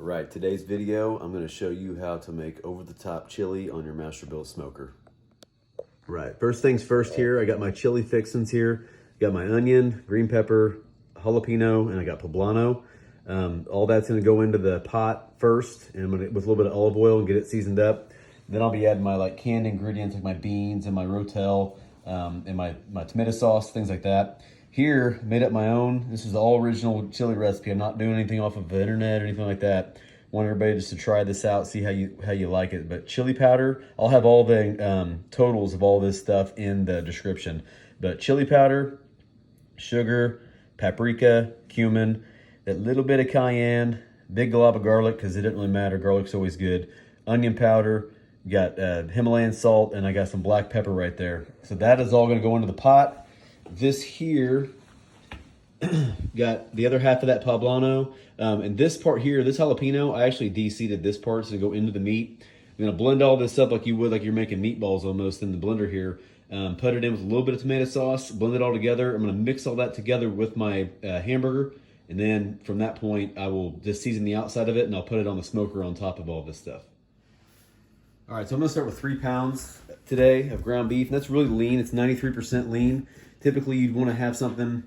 Right, today's video, I'm going to show you how to make over-the-top chili on your Masterbuilt smoker. Right, first things first here, I got my chili fixins here. Got my onion, green pepper, jalapeno, and I got poblano. All that's going to go into the pot first, and I'm going to, with a little bit of olive oil, and get it seasoned up. Then I'll be adding my canned ingredients like my beans and my rotel and my tomato sauce, things like that. Here, made up my own. This is the all original chili recipe. I'm not doing anything off of the internet or anything like that. Want everybody just to try this out, see how you like it. But chili powder, I'll have all the totals of all this stuff in the description. But chili powder, sugar, paprika, cumin, a little bit of cayenne, big glob of garlic because it didn't really matter. Garlic's always good. Onion powder, got Himalayan salt, and I got some black pepper right there. So that is all going to go into the pot. This here, got the other half of that poblano. And this part here, this jalapeno, I actually de-seeded this part to go into the meat. I'm going to blend all this up like you would, like you're making meatballs almost in the blender here. Put it in with a little bit of tomato sauce, blend it all together. I'm going to mix all that together with my hamburger. And then from that point, I will just season the outside of it and I'll put it on the smoker on top of all this stuff. All right, so I'm going to start with 3 pounds today of ground beef. And that's really lean. It's 93% lean. Typically, you'd want to have something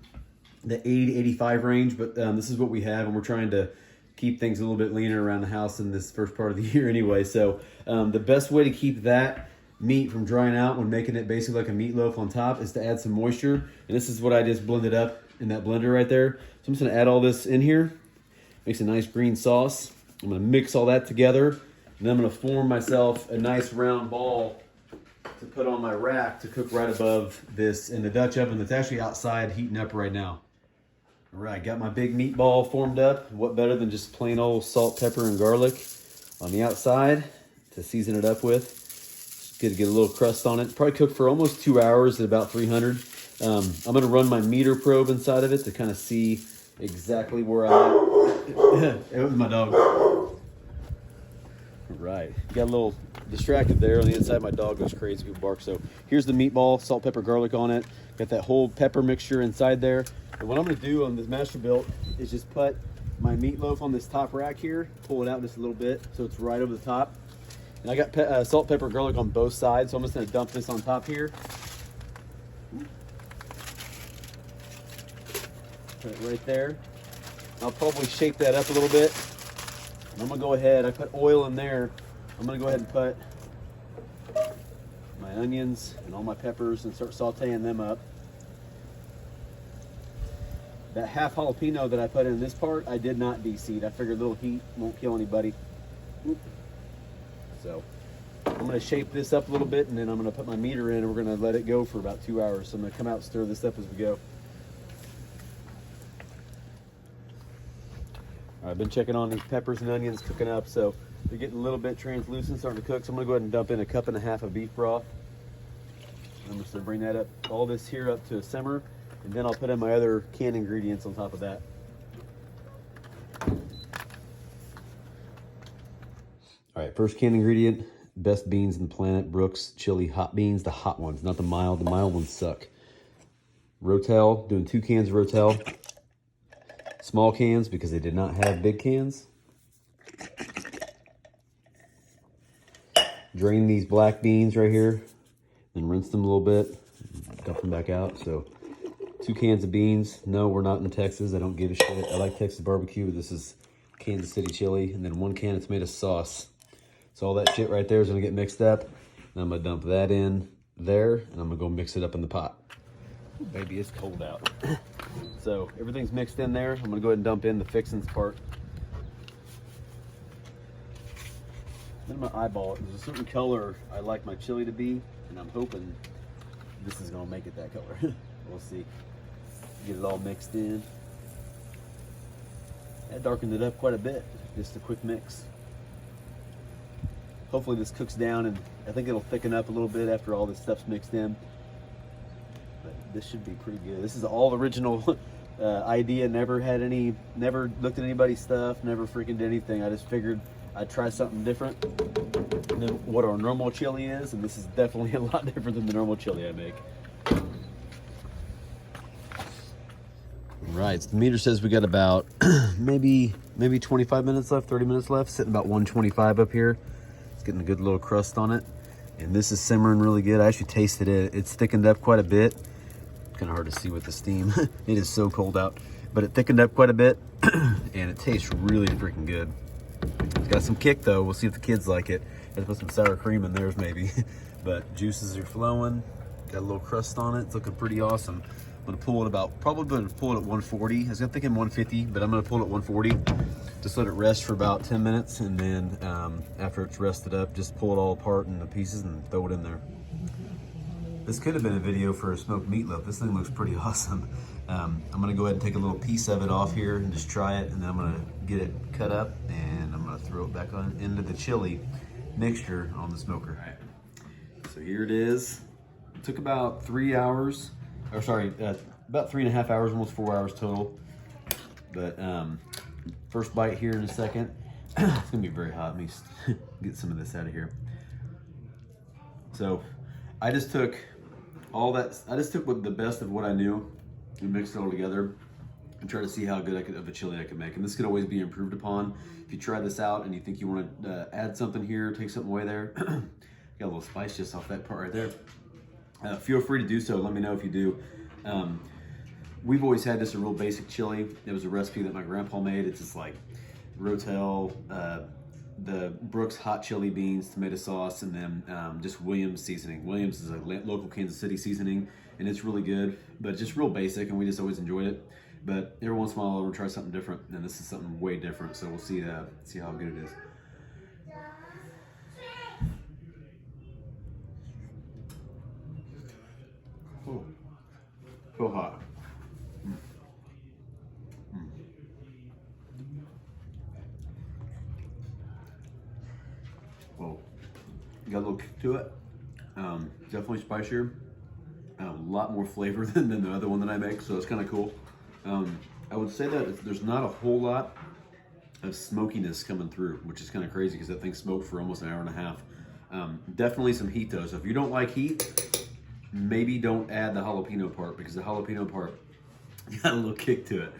the 80 to 85 range, but this is what we have, and we're trying to keep things a little bit leaner around the house in this first part of the year anyway. So the best way to keep that meat from drying out when making it basically like a meatloaf on top is to add some moisture. And this is what I just blended up in that blender right there. So I'm just going to add all this in here. Makes a nice green sauce. I'm going to mix all that together, and then I'm going to form myself a nice round ball to put on my rack to cook right above this in the Dutch oven that's actually outside heating up right now. All right, got my big meatball formed up. What better than just plain old salt, pepper, and garlic on the outside to season it up with. It's good to get a little crust on it. Probably cook for almost 2 hours at about 300. I'm going to run my meter probe inside of it to kind of see exactly where it was my dog. All right, got a little distracted there on the inside. My dog goes crazy with bark. So here's the meatball, salt, pepper, garlic on it. Got that whole pepper mixture inside there. And what I'm going to do on this Masterbuilt is just put my meatloaf on this top rack here, pull it out just a little bit so it's right over the top. And I got salt, pepper, garlic on both sides, so I'm just going to dump this on top here. Put it right there. I'll probably shape that up a little bit. And I'm going to go ahead, I put oil in there. I'm going to go ahead and put my onions and all my peppers and start sauteing them up. That half jalapeno that I put in this part, I did not de-seed. I figured a little heat won't kill anybody. So I'm going to shape this up a little bit, and then I'm going to put my meter in, and we're going to let it go for about 2 hours. So I'm going to come out and stir this up as we go. All right, I've been checking on these peppers and onions cooking up, so they're getting a little bit translucent, starting to cook. So I'm going to go ahead and dump in 1.5 cups of beef broth. I'm just going to bring that up, all this here up to a simmer. And then I'll put in my other canned ingredients on top of that. All right, first canned ingredient, best beans in the planet, Brooks chili hot beans, the hot ones, not the mild. The mild ones suck. Rotel, doing 2 cans of Rotel. Small cans because they did not have big cans. Drain these black beans right here and rinse them a little bit. Dump them back out. So 2 cans of beans. No, we're not in Texas. I don't give a shit. I like Texas barbecue. This is Kansas City chili. And then 1 can of tomato sauce. So all that shit right there is going to get mixed up. And I'm going to dump that in there. And I'm going to go mix it up in the pot. Ooh, baby, it's cold out. So everything's mixed in there. I'm going to go ahead and dump in the fixins part. Then I'm going to eyeball it. There's a certain color I like my chili to be. And I'm hoping this is going to make it that color. We'll see. Get it all mixed in. That darkened it up quite a bit. Just a quick mix. Hopefully this cooks down, and I think it'll thicken up a little bit after all this stuff's mixed in. But this should be pretty good. This is all original idea. Never looked at anybody's stuff. Never freaking did anything. I just figured I'd try something different than what our normal chili is, and this is definitely a lot different than the normal chili I make. Right, so the meter says we got about maybe 25 minutes left, 30 minutes left, sitting about 125 up here. It's getting a good little crust on it. And this is simmering really good. I actually tasted it. It's thickened up quite a bit. Kind of hard to see with the steam. It is so cold out, but it thickened up quite a bit and it tastes really freaking good. It's got some kick though. We'll see if the kids like it. Let's put some sour cream in theirs maybe. But juices are flowing. Got a little crust on it. It's looking pretty awesome. I'm gonna pull it probably gonna pull it at 140. I was thinking 150, but I'm gonna pull it at 140. Just let it rest for about 10 minutes, and then after it's rested up, just pull it all apart in the pieces and throw it in there. This could have been a video for a smoked meatloaf. This thing looks pretty awesome. I'm gonna go ahead and take a little piece of it off here and just try it, and then I'm gonna get it cut up, and I'm gonna throw it back on into the chili mixture on the smoker. All right. So here it is. It took about 3 hours. Or sorry, about 3.5 hours, almost 4 hours total. But first bite here in a second. It's gonna be very hot. Let me get some of this out of here. So I just took all that. I just took the best of what I knew and mixed it all together and tried to see how good of a chili I could make. And this could always be improved upon. If you try this out and you think you want to add something here, take something away there. Got a little spice just off that part right there. Feel free to do so. Let me know if you do. We've always had this a real basic chili. It was a recipe that my grandpa made. It's just like Rotel, the Brooks hot chili beans, tomato sauce, and then just Williams seasoning. Williams is a local Kansas City seasoning, and it's really good, but just real basic, and we just always enjoyed it. But every once in a while, we'll try something different, and this is something way different. So we'll see how good it is. Oh, so hot. Well, got a little kick to it. Definitely spicier. A lot more flavor than the other one that I make, so it's kind of cool. I would say that there's not a whole lot of smokiness coming through, which is kind of crazy because that thing smoked for almost an hour and a half. Definitely some heat though, so if you don't like heat, maybe don't add the jalapeno part, because the jalapeno part got a little kick to it.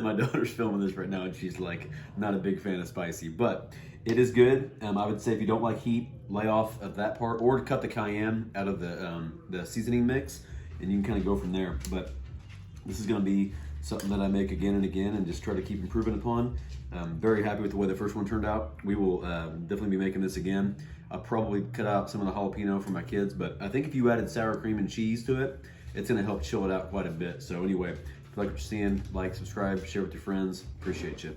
My daughter's filming this right now and she's like not a big fan of spicy, but it is good. I would say if you don't like heat, lay off of that part or cut the cayenne out of the seasoning mix, and you can kind of go from there. But this is going to be something that I make again and again and just try to keep improving upon. I'm very happy with the way the first one turned out. We will definitely be making this again. I'll probably cut out some of the jalapeno for my kids, but I think if you added sour cream and cheese to it, it's gonna help chill it out quite a bit. So anyway, if you like what you're seeing, like, subscribe, share with your friends. Appreciate you.